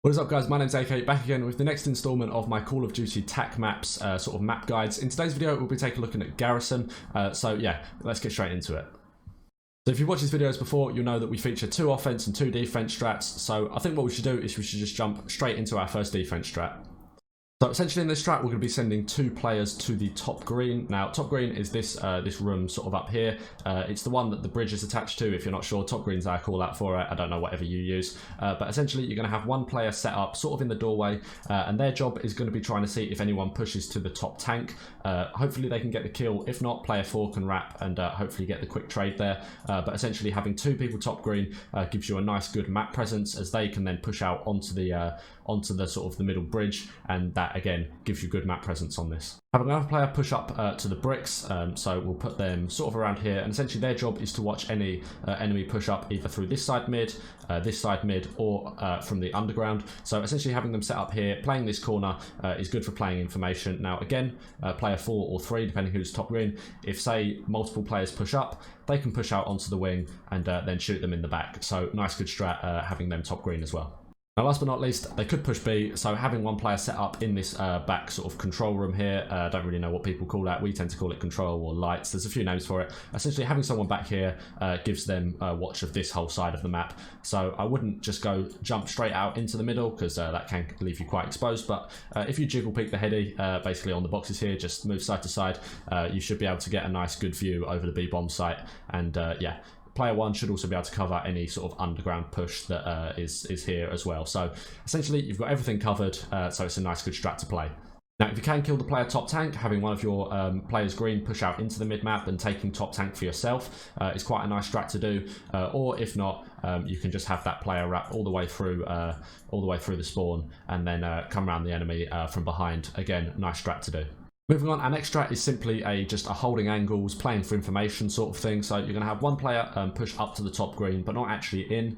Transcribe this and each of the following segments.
What is up, guys? My name's AK, back again with the next installment of my Call of Duty TacMaps sort of map guides. In today's video, we'll be taking a look at Garrison. So yeah, let's get straight into it. So if you've watched these videos before, you'll know that we feature 2 offense and 2 defense strats. So I think what we should do is we should just jump straight into our first defense strat. So essentially in this strat, we're going to be sending 2 players to the top green. Now, top green is this this room sort of up here. It's the one that the bridge is attached to. If you're not sure, top green's our call out for it. I don't know, whatever you use. But essentially, you're going to have 1 player set up sort of in the doorway, and their job is going to be trying to see if anyone pushes to the top tank. Hopefully, they can get the kill. If not, player 4 can wrap and hopefully get the quick trade there. But essentially, having 2 people top green gives you a nice, good map presence, as they can then push out onto the sort of the middle bridge, and that again gives you good map presence on this. Having another player push up to the bricks, so we'll put them sort of around here, and essentially their job is to watch any enemy push up either through this side mid, or from the underground. So essentially having them set up here, playing this corner is good for playing information. Now again, player 4 or 3, depending who's top green, if say multiple players push up, they can push out onto the wing and then shoot them in the back. So nice, good strat having them top green as well. Now, last but not least, they could push B, so having 1 player set up in this back sort of control room here, don't really know what people call that, we tend to call it control or lights, there's a few names for it. Essentially having someone back here gives them a watch of this whole side of the map, so I wouldn't just jump straight out into the middle, because that can leave you quite exposed, but if you jiggle peek the heady, basically on the boxes here, just move side to side, you should be able to get a nice good view over the B bomb site, and yeah. Player 1 should also be able to cover any sort of underground push that is here as well. So essentially you've got everything covered, so it's a nice good strat to play. Now, if you can kill the player top tank, having one of your players green push out into the mid map and taking top tank for yourself is quite a nice strat to do. Or if not, you can just have that player wrap all the way through the spawn and then come around the enemy from behind. Again, nice strat to do. Moving on, our next strat is simply just a holding angles, playing for information sort of thing. So you're going to have 1 player push up to the top green, but not actually in,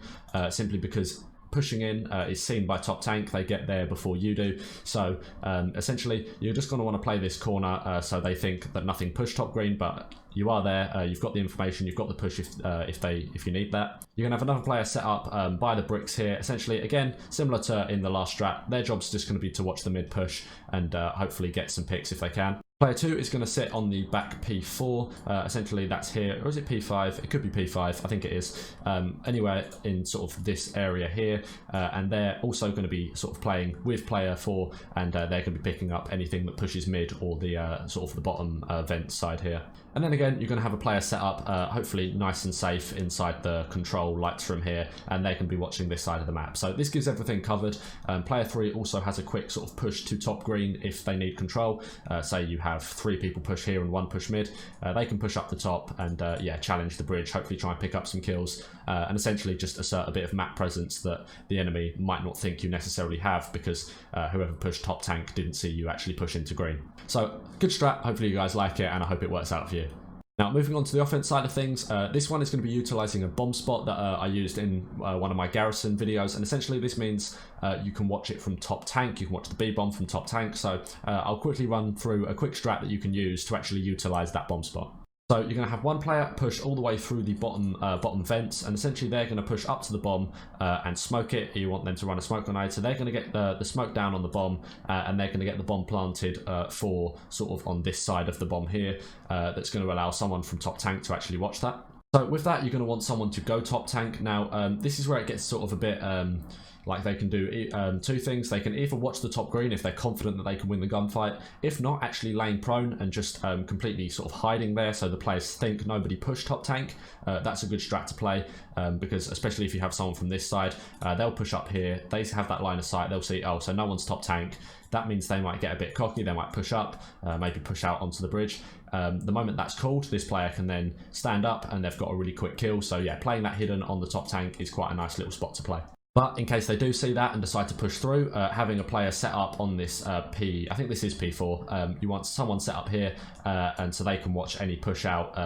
simply because pushing in is seen by top tank. They get there before you do. So essentially, you're just going to want to play this corner so they think that nothing pushed top green, but you are there. You've got the information. You've got the push if you need that. You're gonna have another player set up by the bricks here. Essentially, again, similar to in the last strat, their job's just going to be to watch the mid push and hopefully get some picks if they can. Player 2 is going to sit on the back P4, essentially that's here, or is it P5? It could be P5, I think it is, anywhere in sort of this area here, and they're also going to be sort of playing with player 4, and they're going to be picking up anything that pushes mid or the sort of the bottom vent side here. And then again, you're going to have a player set up, hopefully nice and safe inside the control lights room here, and they can be watching this side of the map. So this gives everything covered. Player 3 also has a quick sort of push to top green if they need control. Say you have 3 people push here and 1 push mid, they can push up the top and yeah, challenge the bridge, hopefully try and pick up some kills, and essentially just assert a bit of map presence that the enemy might not think you necessarily have, because whoever pushed top tank didn't see you actually push into green. So good strat, hopefully you guys like it, and I hope it works out for you. Now, moving on to the offense side of things, this one is going to be utilizing a bomb spot that I used in one of my Garrison videos, and essentially this means you can watch it from top tank, you can watch the B bomb from top tank, so I'll quickly run through a quick strat that you can use to actually utilize that bomb spot. So you're going to have 1 player push all the way through the bottom vents, and essentially they're going to push up to the bomb and smoke it. You want them to run a smoke grenade, so they're going to get the smoke down on the bomb, and they're going to get the bomb planted for sort of on this side of the bomb here. That's going to allow someone from top tank to actually watch that. So with that, you're going to want someone to go top tank. Now, this is where it gets sort of a bit like they can do 2 things. They can either watch the top green if they're confident that they can win the gunfight. If not, actually laying prone and just completely sort of hiding there so the players think nobody pushed top tank. That's a good strat to play, because especially if you have someone from this side, they'll push up here. They have that line of sight. They'll see, oh, so no one's top tank. That means they might get a bit cocky. They might push up, maybe push out onto the bridge. The moment that's called, this player can then stand up and they've got a really quick kill. So yeah, playing that hidden on the top tank is quite a nice little spot to play. But in case they do see that and decide to push through, having a player set up on this I think this is P4, you want someone set up here, and so they can watch any push out,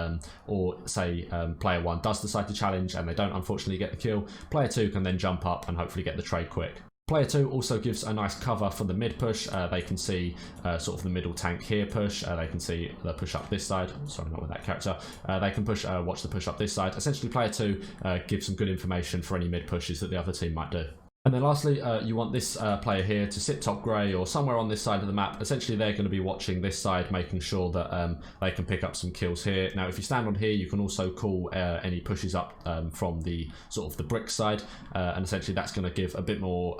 or say player 1 does decide to challenge and they don't unfortunately get the kill, player 2 can then jump up and hopefully get the trade quick. Player 2 also gives a nice cover for the mid push. They can see sort of the middle tank here push. They can see the push up this side. Sorry, not with that character. They can push, watch the push up this side. Essentially, player 2 gives some good information for any mid pushes that the other team might do. And then lastly, you want this player here to sit top grey or somewhere on this side of the map. Essentially, they're going to be watching this side, making sure that they can pick up some kills here. Now, if you stand on here, you can also call any pushes up from the sort of the brick side, and essentially that's going to give a bit more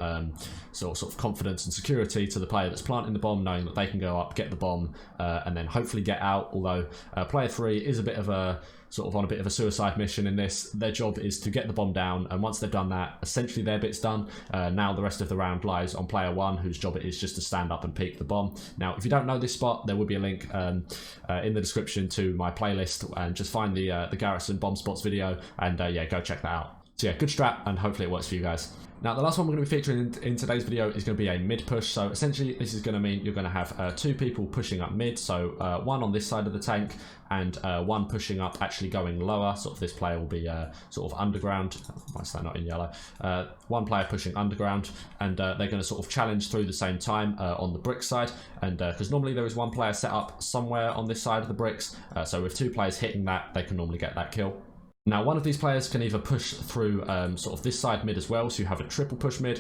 sort of confidence and security to the player that's planting the bomb, knowing that they can go up, get the bomb, and then hopefully get out. Although player 3 is a bit of a sort of on a bit of a suicide mission in this. Their job is to get the bomb down, and once they've done that, essentially their bit's done. Now the rest of the round lies on player 1, whose job it is just to stand up and peek the bomb. Now, if you don't know this spot, there will be a link in the description to my playlist, and just find the Garrison bomb spots video, and yeah, go check that out. So yeah, good strat, and hopefully it works for you guys. Now, the last one we're going to be featuring in today's video is going to be a mid push. So essentially, this is going to mean you're going to have 2 people pushing up mid. So 1 on this side of the tank, and 1 pushing up, actually going lower. Sort of this player will be sort of underground. Why is that not in yellow? 1 player pushing underground, and they're going to sort of challenge through the same time on the brick side. And because normally there is 1 player set up somewhere on this side of the bricks, so with 2 players hitting that, they can normally get that kill. Now, one of these players can either push through sort of this side mid as well, so you have a triple push mid,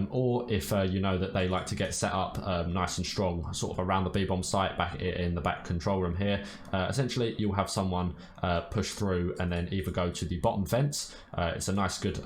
or if you know that they like to get set up nice and strong, sort of around the B-bomb site, back in the back control room here, essentially you'll have someone push through and then either go to the bottom fence. It's a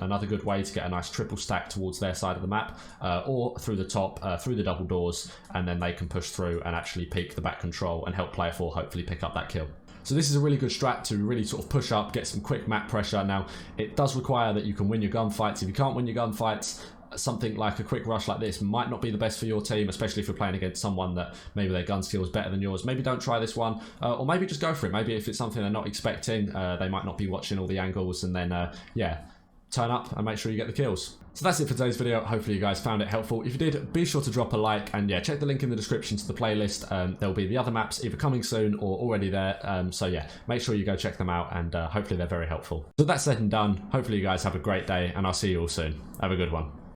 another good way to get a nice triple stack towards their side of the map, or through the top, through the double doors, and then they can push through and actually peek the back control and help player 4 hopefully pick up that kill. So this is a really good strat to really sort of push up, get some quick map pressure. Now, it does require that you can win your gunfights. If you can't win your gunfights, something like a quick rush like this might not be the best for your team, especially if you're playing against someone that maybe their gun skill is better than yours. Maybe don't try this one, or maybe just go for it. Maybe if it's something they're not expecting, they might not be watching all the angles, and then, yeah, turn up and make sure you get the kills. So that's it for today's video. Hopefully you guys found it helpful. If you did, be sure to drop a like, and yeah, check the link in the description to the playlist. There'll be the other maps either coming soon or already there. So yeah, make sure you go check them out, and hopefully they're very helpful. So that's said and done. Hopefully you guys have a great day, and I'll see you all soon. Have a good one.